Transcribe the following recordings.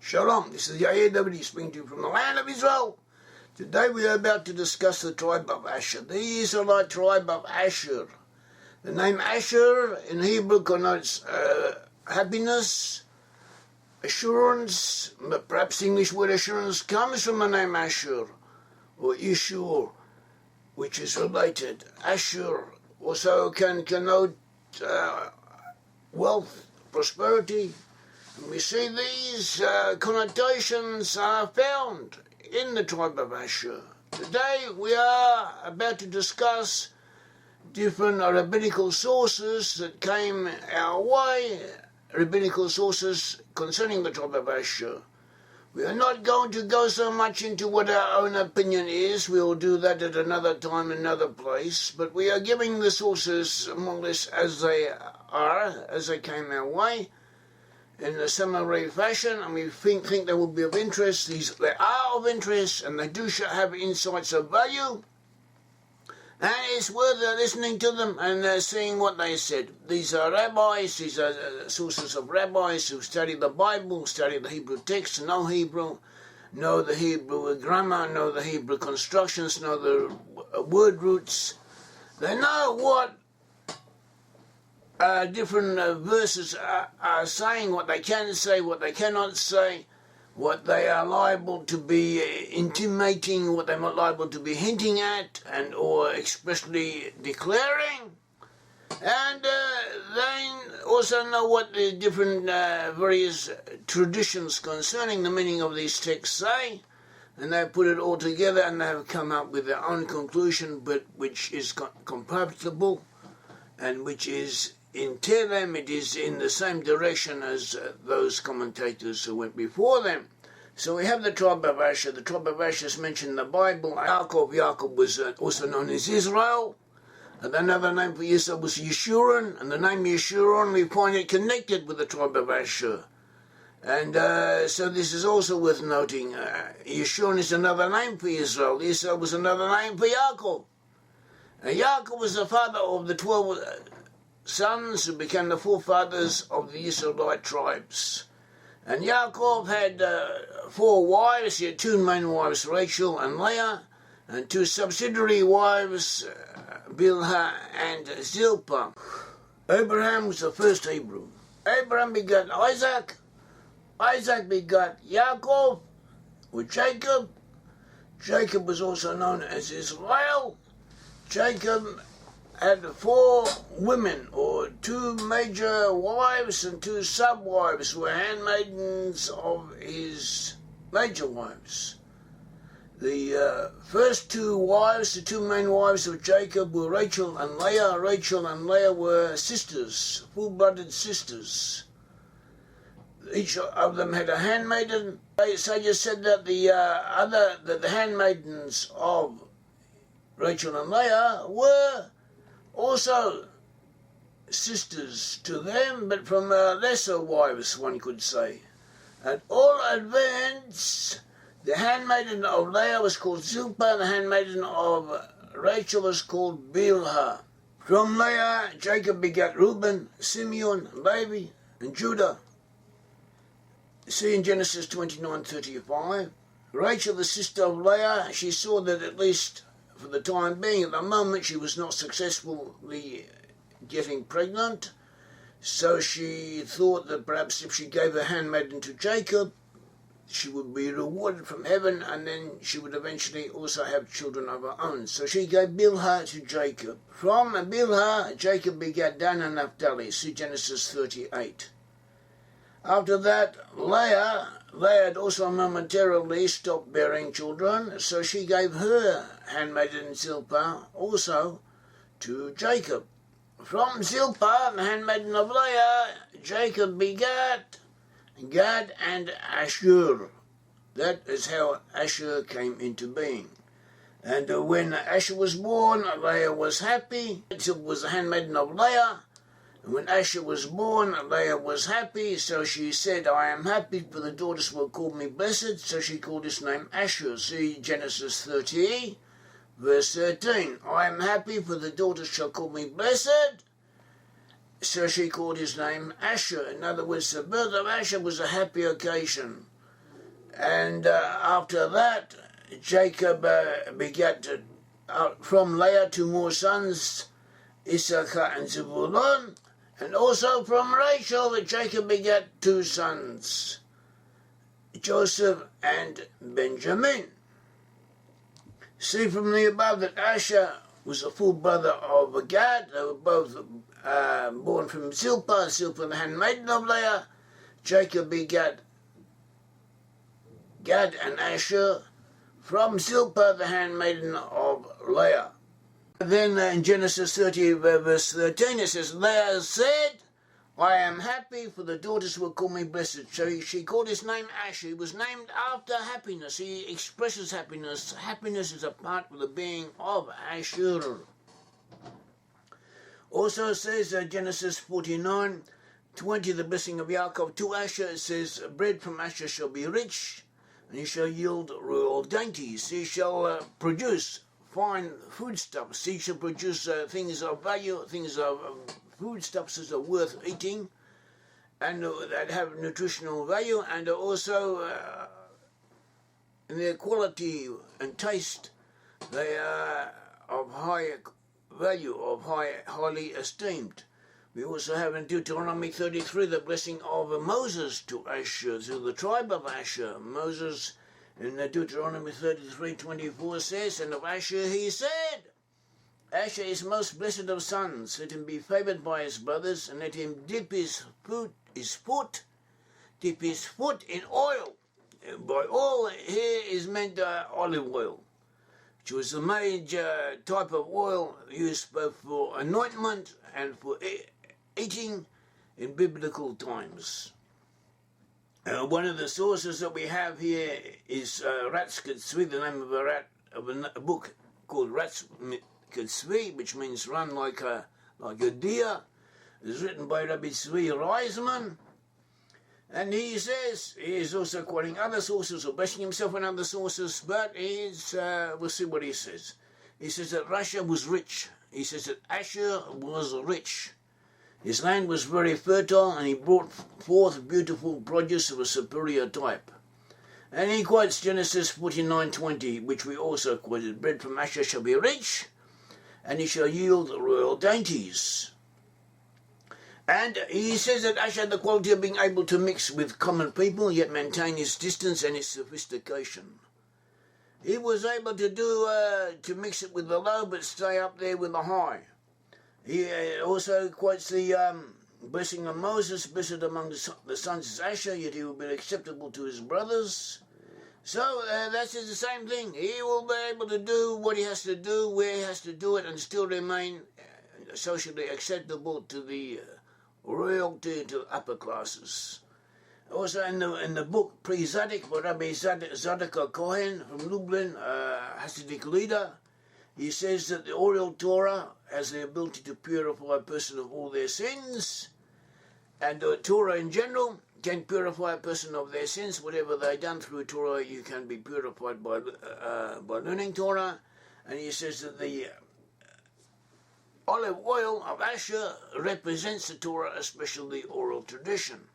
Shalom, this is Yair Davidiy speaking to you from the land of Israel. Today we are about to discuss the tribe of Asher, the Israelite tribe of Asher. The name Asher in Hebrew connotes happiness, assurance. Perhaps the English word assurance comes from the name Asher or Ishur, which is related. Asher also can connote wealth, prosperity. And we see these connotations are found in the tribe of Asher. Today we are about to discuss different rabbinical sources that came our way, rabbinical sources concerning the tribe of Asher. We are not going to go so much into what our own opinion is. We will do that at another time, another place. But we are giving the sources more or less as they are, as they came our way, in a summary fashion, and we think they will be of interest. They are of interest, and they do have insights of value, and it's worth listening to them and seeing what they said. These are rabbis, these are sources of rabbis who study the Bible, study the Hebrew text, know Hebrew, know the Hebrew grammar, know the Hebrew constructions, know the word roots. They know what different verses are saying, what they can say, what they cannot say, what they are liable to be intimating, what they're not liable to be hinting at and or expressly declaring. And they also know what the different various traditions concerning the meaning of these texts say, and they put it all together and they have come up with their own conclusion, but which is compatible and which is in them, it is in the same direction as those commentators who went before them. So we have the tribe of Asher. The tribe of Asher is mentioned in the Bible. Yaakov was also known as Israel. And another name for Israel was Yeshurun. And the name Yeshurun, we find it connected with the tribe of Asher. And so this is also worth noting. Yeshurun is another name for Israel. Israel was another name for Yaakov. And Yaakov was the father of the 12 sons who became the forefathers of the Israelite tribes. And Yaakov had 4 wives. He had 2 main wives, Rachel and Leah, and 2 subsidiary wives, Bilhah and Zilpah. Abraham was the first Hebrew. Abraham begot Isaac. Isaac begot Yaakov, or Jacob. Jacob was also known as Israel. Jacob had 4 women, or 2 major wives and 2 sub-wives who were handmaidens of his major wives. The first 2 wives, the 2 main wives of Jacob, were Rachel and Leah. Rachel and Leah were sisters, full-blooded sisters. Each of them had a handmaiden. Sages said that the handmaidens of Rachel and Leah were also sisters to them, but from lesser wives, one could say. At all events, the handmaiden of Leah was called Zilpah, the handmaiden of Rachel was called Bilhah. From Leah, Jacob begat Reuben, Simeon, Levi, and Judah. See in Genesis 29:35. Rachel, the sister of Leah, she saw that at least for the time being, at the moment, she was not successfully getting pregnant, so she thought that perhaps if she gave her handmaiden to Jacob, she would be rewarded from heaven, and then she would eventually also have children of her own. So she gave Bilhah to Jacob. From Bilhah, Jacob begat Dan and Naphtali. See Genesis 38. After that, Leah had also momentarily stopped bearing children, so she gave her handmaiden Zilpah also to Jacob. From Zilpah, the handmaiden of Leah, Jacob begat Gad and Ashur. That is how Asher came into being. And when Asher was born, Leah was happy. Zilpah was the handmaiden of Leah. And when Asher was born, Leah was happy, so she said, I am happy, for the daughters will call me blessed, so she called his name Asher. See Genesis 30, verse 13. I am happy, for the daughters shall call me blessed, so she called his name Asher. In other words, the birth of Asher was a happy occasion. And after that, Jacob begat from Leah 2 more sons, Issachar and Zebulun, and also from Rachel Jacob begat 2 sons, Joseph and Benjamin. See from the above that Asher was a full brother of Gad. They were both born from Zilpah, the handmaiden of Leah. Jacob begat Gad and Asher from Zilpah, the handmaiden of Leah. Then in Genesis 30, verse 13, it says, Leah said, I am happy, for the daughters will call me blessed. So she called his name Asher. He was named after happiness. He expresses happiness. Happiness is a part of the being of Ashirah. Also it says Genesis 49:20, the blessing of Yaakov to Asher. It says, bread from Asher shall be rich, and he shall yield royal dainties. He shall produce fine foodstuffs. He shall produce things of value, things of foodstuffs that are worth eating, and that have nutritional value, and also in their quality and taste, they are of high value, of highly esteemed. We also have in Deuteronomy 33 the blessing of Moses to Asher, to the tribe of Asher. Moses in Deuteronomy 33:24 says, and of Asher he said, Asher is most blessed of sons. Let him be favoured by his brothers, and let him dip his foot in oil. By oil here is meant olive oil, which was the major type of oil used both for anointment and for eating in biblical times. One of the sources that we have here is Ratz Ketzvi, the name of a book called Ratz Ketzvi, which means run like a deer. It's written by Rabbi Tzvi Reisman, and he says he is also quoting other sources or bashing himself on other sources, but we'll see what he says. He says that Asher was rich. He says that Asher was rich. His land was very fertile, and he brought forth beautiful produce of a superior type. And he quotes Genesis 49:20, which we also quoted, bread from Asher shall be rich, and he shall yield royal dainties. And he says that Asher had the quality of being able to mix with common people, yet maintain his distance and his sophistication. He was able to to mix it with the low, but stay up there with the high. He also quotes the blessing of Moses, blessed among the sons of Asher, yet he will be acceptable to his brothers. So that's the same thing. He will be able to do what he has to do, where he has to do it, and still remain socially acceptable to the royalty, to the upper classes. Also in the book Pre-Zadok by Rabbi Zadok Cohen from Lublin, Hasidic leader, he says that the oral Torah has the ability to purify a person of all their sins, and the Torah in general can purify a person of their sins. Whatever they've done through Torah, you can be purified by learning Torah. And he says that the olive oil of Asher represents the Torah, especially the oral tradition.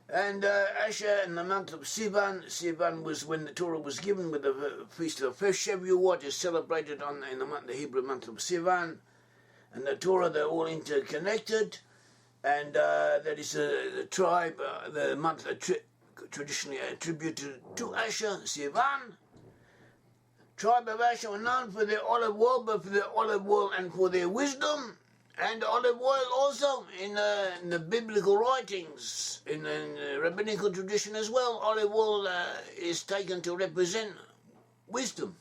And Asher in the month of Sivan was when the Torah was given, with the feast of Shavuot is celebrated in the Hebrew month of Sivan. And the Torah, they're all interconnected, and that is the tribe, the month traditionally attributed to Asher, Sivan. Tribe of Asher were known for their olive oil, but for their olive oil and for their wisdom. And olive oil also in the biblical writings, in the rabbinical tradition as well, olive oil is taken to represent wisdom.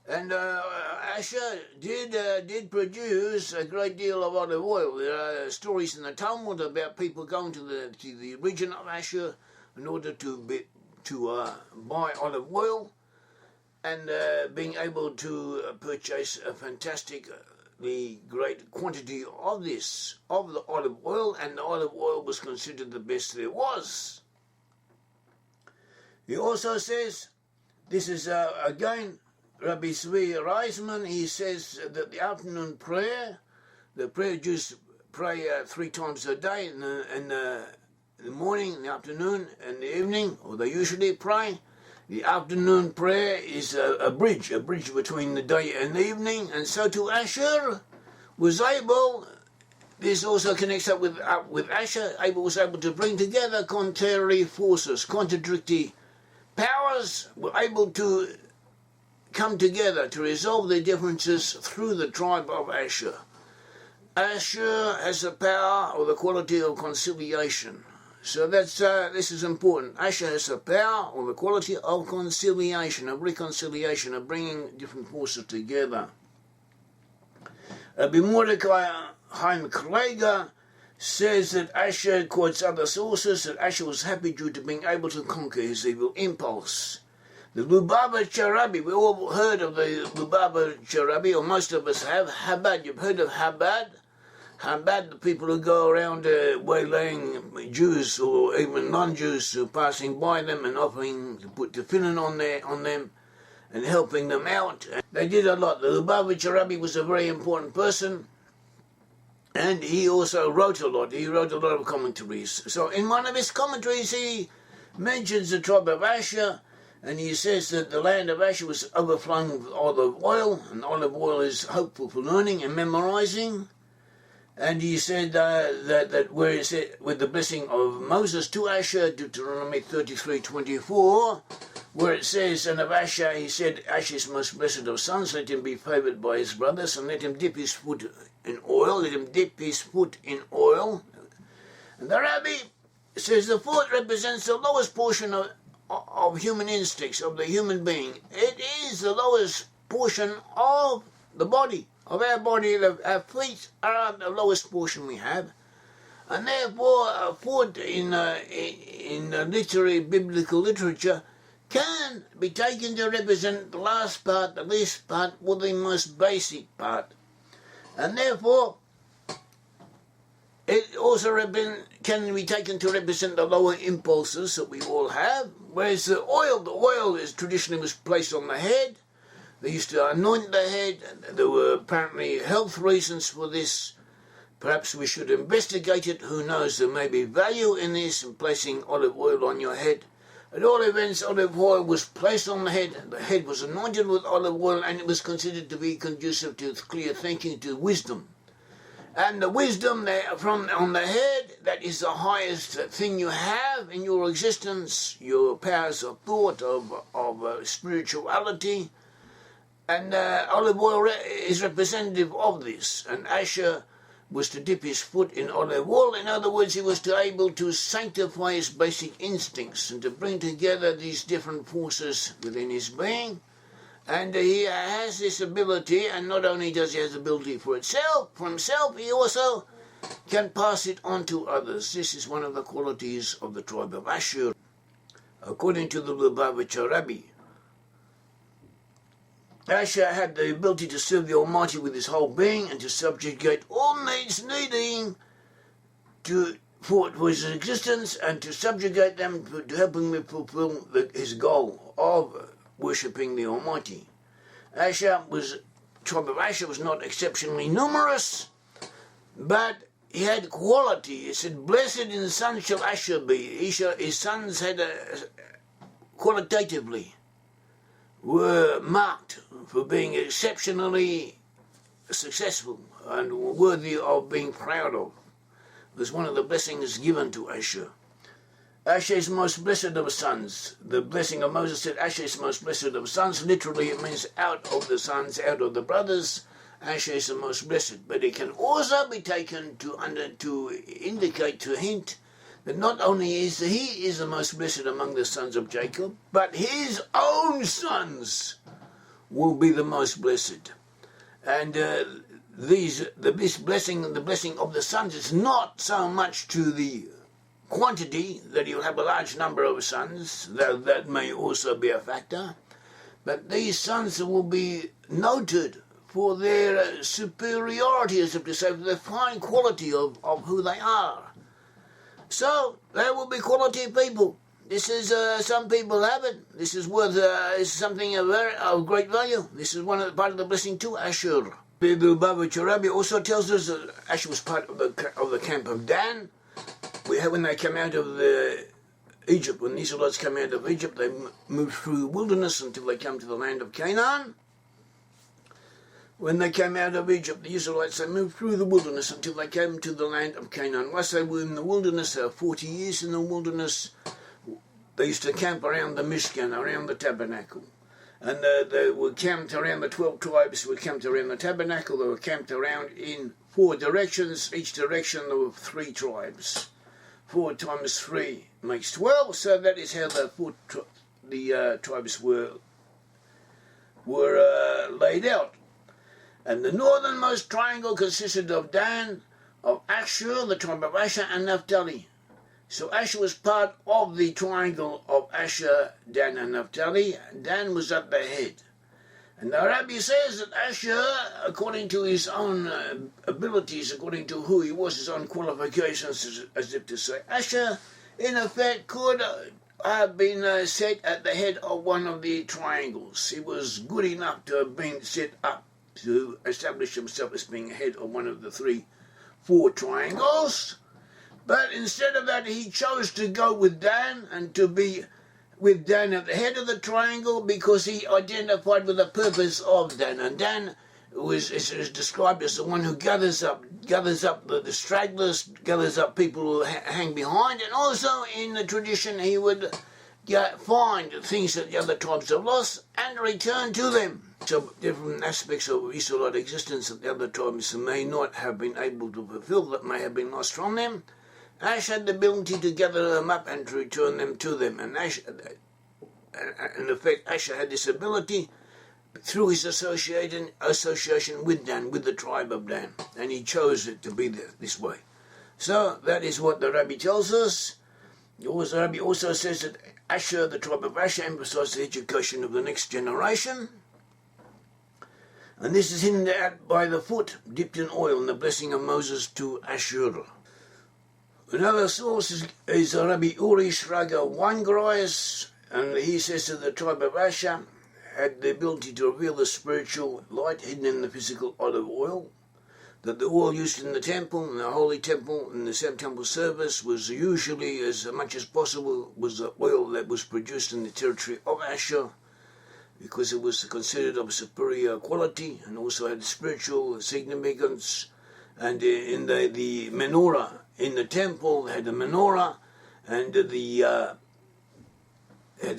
And Asher did produce a great deal of olive oil. There are stories in the Talmud about people going to the region of Asher in order to buy olive oil, and being able to purchase a fantastic the great quantity of the olive oil, and the olive oil was considered the best there was. He also says, this is again Rabbi Tzvi Reisman, he says that the afternoon prayer, the prayer Jews pray 3 times a day in the the morning, the afternoon, and the evening, or they usually pray. The afternoon prayer is a bridge between the day and the evening, and so to Asher was able. This also connects up with Asher. Abel was able to bring together contrary forces, contradictory powers were able to come together to resolve their differences through the tribe of Asher. Asher has the power or the quality of conciliation. So that's this is important. Asher has the power or the quality of conciliation, of reconciliation, of bringing different forces together. Mordecai Haim Kreger says that Asher quotes other sources that Asher was happy due to being able to conquer his evil impulse. The Lubavitcher Rabbi, we all heard of the Lubavitcher Rabbi, or most of us have. Chabad, you've heard of Chabad? Chabad, the people who go around waylaying Jews or even non-Jews passing by them and offering to put tefillin on them and helping them out. They did a lot. The Lubavitcher Rabbi was a very important person, and he also wrote a lot. He wrote a lot of commentaries. So in one of his commentaries he mentions the tribe of Asher, and he says that the land of Asher was overflowing with olive oil, and olive oil is hopeful for learning and memorizing. And he said that where it said, with the blessing of Moses to Asher, Deuteronomy 33:24, where it says, and of Asher, he said, Asher is most blessed of sons, let him be favoured by his brothers, and let him dip his foot in oil, And the Rabbi says the foot represents the lowest portion of human instincts, of the human being. It is the lowest portion of the body. Of our body, our feet are the lowest portion we have, and therefore a foot in literary biblical literature can be taken to represent the last part, the least part, or the most basic part, and therefore it also can be taken to represent the lower impulses that we all have. Whereas the oil is traditionally was placed on the head. They used to anoint the head. There were apparently health reasons for this. Perhaps we should investigate it. Who knows? There may be value in this, in placing olive oil on your head. At all events, olive oil was placed on the head. The head was anointed with olive oil, and it was considered to be conducive to clear thinking, to wisdom. And the wisdom from on the head, that is the highest thing you have in your existence, your powers of thought, of spirituality. And olive oil is representative of this. And Asher was to dip his foot in olive oil. In other words, he was to able to sanctify his basic instincts and to bring together these different forces within his being. And he has this ability, and not only does he have the ability for himself, he also can pass it on to others. This is one of the qualities of the tribe of Asher. According to the Lubavitcher Rabbi, Asher had the ability to serve the Almighty with his whole being and to subjugate all needs needing for his existence, and to subjugate them to help him fulfill his goal of worshipping the Almighty. Tribe of Asher was not exceptionally numerous, but he had quality. It said, blessed in the son shall Asher be. His sons had qualitatively were marked for being exceptionally successful and worthy of being proud of. It was one of the blessings given to Asher. Asher is most blessed of sons. The blessing of Moses said Asher is most blessed of sons. Literally it means out of the sons, out of the brothers. Asher is the most blessed. But it can also be taken to indicate, to hint, that not only is he the most blessed among the sons of Jacob, but his own sons will be the most blessed. And this blessing, the blessing of the sons, is not so much to the quantity, that he'll have a large number of sons, though that may also be a factor, but these sons will be noted for their superiority, as if to say, for the fine quality of who they are. So, there will be quality people. This is, some people have it. This is worth, is something of great value. This is part of the blessing to Asher. The Lubavitcher Rabbi also tells us that Asher was part of the camp of Dan, when they came out of Egypt, when the Israelites came out of Egypt, they moved through the wilderness until they came to the land of Canaan. When they came out of Egypt, the Israelites, they moved through the wilderness until they came to the land of Canaan. Once they were in the wilderness, they were 40 years in the wilderness, they used to camp around the Mishkan, around the tabernacle. And they were camped around, the 12 tribes were camped around the tabernacle. They were camped around in 4 directions. Each direction there were 3 tribes. 4 times 3 makes 12. So that is how the tribes were laid out. And the northernmost triangle consisted of Dan, of Asher, the tribe of Asher, and Naphtali. So Asher was part of the triangle of Asher, Dan, and Naphtali. Dan was at the head. And the Rabbi says that Asher, according to his own abilities, according to who he was, his own qualifications, as if to say, Asher, in effect, could have been set at the head of one of the triangles. He was good enough to have been set up to establish himself as being head of one of the 4 triangles. But instead of that, he chose to go with Dan and to be with Dan at the head of the triangle because he identified with the purpose of Dan. And Dan is described as the one who gathers up the stragglers, gathers up people who hang behind, and also in the tradition he would find things that the other tribes have lost and return to them. So different aspects of Israelite existence that the other tribes may not have been able to fulfill, that may have been lost from them, Ash had the ability to gather them up and to return them to them. And in effect, Asher had this ability through his association with Dan, with the tribe of Dan. And he chose it to be this way. So that is what the Rabbi tells us. The Rabbi also says that Asher, the tribe of Asher, emphasized the education of the next generation. And this is hidden out by the foot, dipped in oil, in the blessing of Moses to Ashirah. Another source is Rabbi Uri Shraga Weingereis, and he says that the tribe of Asher had the ability to reveal the spiritual light hidden in the physical olive oil, that the oil used in the temple, in the holy temple, in the temple service was usually, as much as possible, was the oil that was produced in the territory of Asher, because it was considered of superior quality and also had spiritual significance. And in the menorah in the temple had a menorah, and had the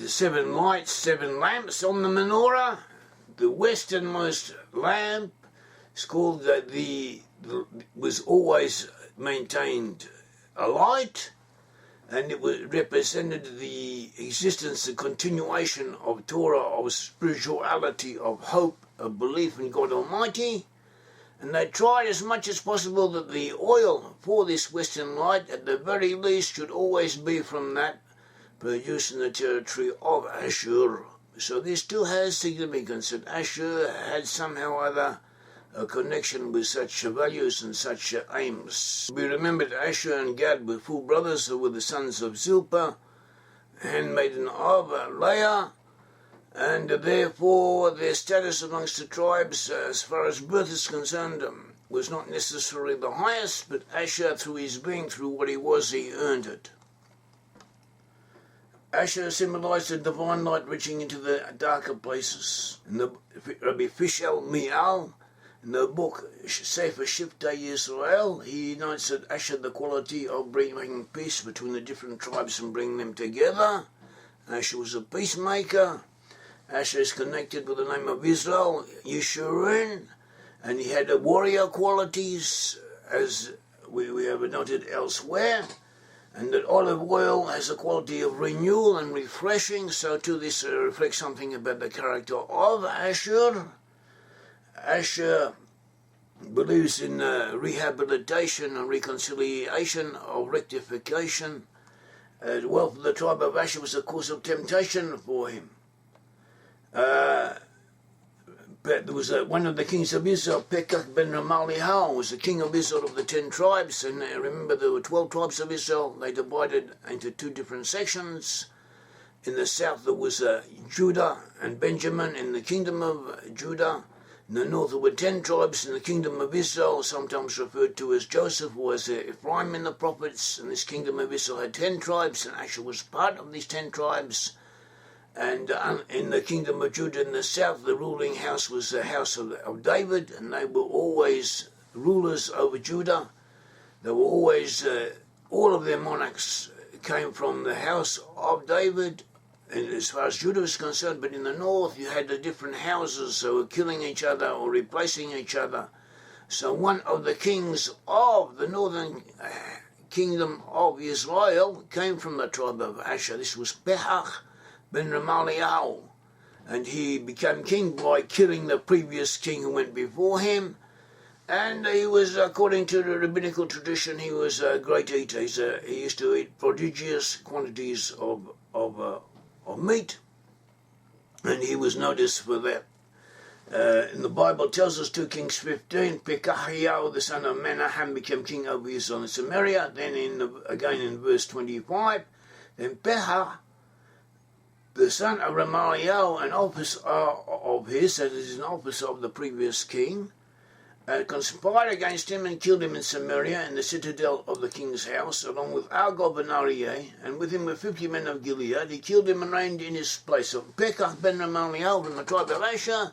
7 lights, 7 lamps on the menorah. The westernmost lamp is called was always maintained alight, and it represented the existence, the continuation of Torah, of spirituality, of hope, of belief in God Almighty. And they tried as much as possible that the oil for this western light, at the very least, should always be from that produced in the territory of Ashur. So this still has significance, that Ashur had somehow or other a connection with such values and such aims. We remember that Asher and Gad were full brothers, who were the sons of Zilpah, handmaiden of Leah, and therefore their status amongst the tribes, as far as birth is concerned, was not necessarily the highest, but Asher, through his being, through what he was, he earned it. Asher symbolized the divine light reaching into the darker places. In the Rabbi Fishel Mi'al, in the book Sefer Shiftei Yisrael, he notes that Asher, the quality of bringing peace between the different tribes and bringing them together. Asher was a peacemaker. Asher is connected with the name of Israel, Yeshurun, and he had warrior qualities, as we have noted elsewhere, and that olive oil has a quality of renewal and refreshing, so too this reflects something about the character of Asher. Asher believes in rehabilitation and reconciliation, of rectification. The wealth of the tribe of Asher was a cause of temptation for him. But there was one of the kings of Israel, Pekach ben Ramaliel, was the king of Israel of the 10 tribes. And remember, there were 12 tribes of Israel. They divided into 2 different sections. In the south, there was Judah and Benjamin in the kingdom of Judah. In the north there were 10 tribes in the kingdom of Israel, sometimes referred to as Joseph, or as Ephraim in the prophets. And this kingdom of Israel had 10 tribes, and Asher was part of these 10 tribes. And in the kingdom of Judah in the south, the ruling house was the house of David, and they were always rulers over Judah. They were always, all of their monarchs came from the house of David, and as far as Judah was concerned. But in the north, you had the different houses that were killing each other or replacing each other. So one of the kings of the northern kingdom of Israel came from the tribe of Asher. This was Pekach ben Remaliah, and he became king by killing the previous king who went before him. And he was, according to the rabbinical tradition, he was a great eater. He used to eat prodigious quantities of meat, and he was noticed for that. In the Bible tells us 2 Kings 15, Pekahiah, the son of Menahem, became king over Israel and Samaria. Then again in verse 25, then Pekah, the son of Remaliah, an officer of his, that is an officer of the previous king, conspired against him and killed him in Samaria in the citadel of the king's house, along with Argob and Arieh, and with him were 50 men of Gilead. He killed him and reigned in his place. So Pekach ben Remaliah from the tribe of Asher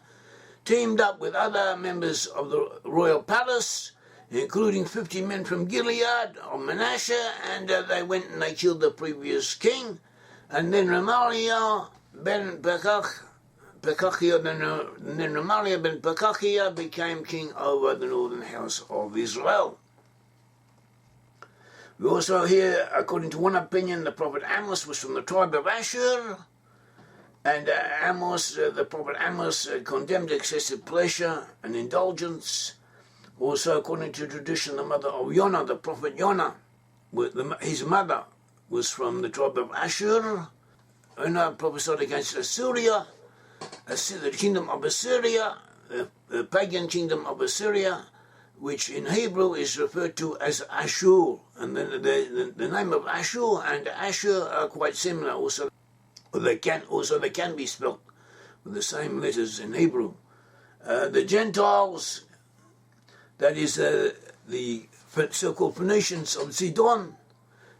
teamed up with other members of the royal palace, including 50 men from Gilead, of Manasseh, and they went and they killed the previous king. And then Remaliah ben Pekahiah, then Remaliah ben Pekahiah became king over the northern house of Israel. We also hear, according to one opinion, the prophet Amos was from the tribe of Asher, and the prophet Amos condemned excessive pleasure and indulgence. Also, according to tradition, the mother of Jonah, the prophet Jonah, his mother was from the tribe of Asher, and prophesied against Assyria, the kingdom of Assyria, the pagan kingdom of Assyria, which in Hebrew is referred to as Ashur. And then the name of Ashur and Asher are quite similar. Also, they can be spelled with the same letters in Hebrew. The Gentiles, that is the so-called Phoenicians of Sidon,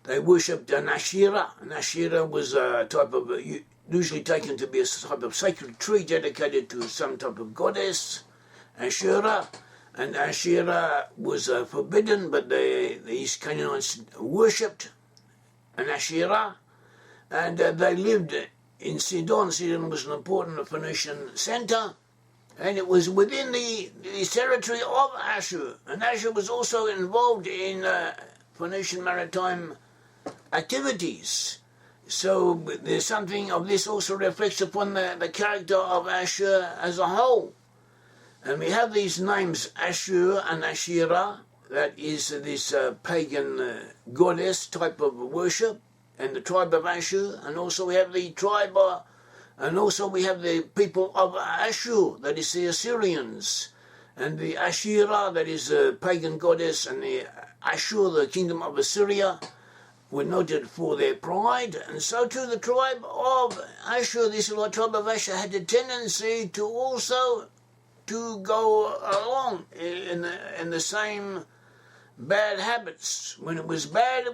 they worshipped an Ashirah. An Ashirah was a type of, usually taken to be a type of sacred tree dedicated to some type of goddess, Ashirah. And Ashirah was forbidden, but the East Canaanites worshipped an Ashirah. And they lived in Sidon. Sidon was an important Phoenician center, and it was within the territory of Asher. And Asher was also involved in Phoenician maritime activities. So there's something of this also reflects upon the character of Asher as a whole. And we have these names, Ashur and Ashirah, that is this pagan goddess type of worship, and the tribe of Asher, and also we have the tribe, and also we have the people of Ashur, that is the Assyrians, and the Ashirah, that is a pagan goddess, and the Ashur, the kingdom of Assyria, were noted for their pride, and so too the tribe of Asher, the Israelite tribe of Asher, had a tendency to also to go along in the same bad habits. When it was bad,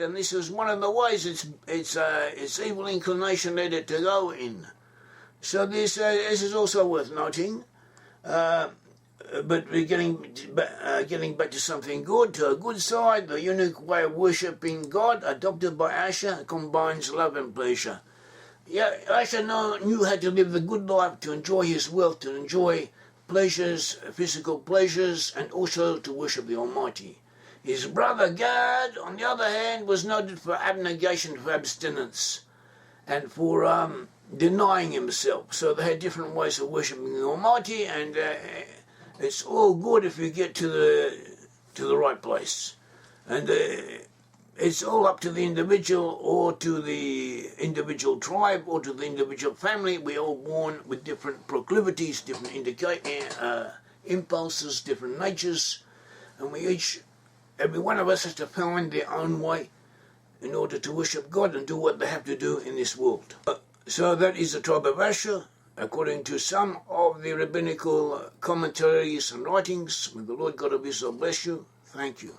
and this was one of the ways its evil inclination led it to go in. So this is also worth noting. But we're getting back to something good, to a good side. The unique way of worshipping God adopted by Asher combines love and pleasure. Yeah, Asher knew how to live the good life, to enjoy his wealth, to enjoy pleasures, physical pleasures, and also to worship the Almighty. His brother Gad, on the other hand, was noted for abnegation, for abstinence, and for denying himself. So they had different ways of worshiping the Almighty, and it's all good if you get to the right place. And it's all up to the individual, or to the individual tribe, or to the individual family. We're all born with different proclivities, different impulses, different natures, and every one of us has to find their own way in order to worship God and do what they have to do in this world. So that is the tribe of Asher. according to some of the rabbinical commentaries and writings. May the Lord God of Israel bless you. Thank you.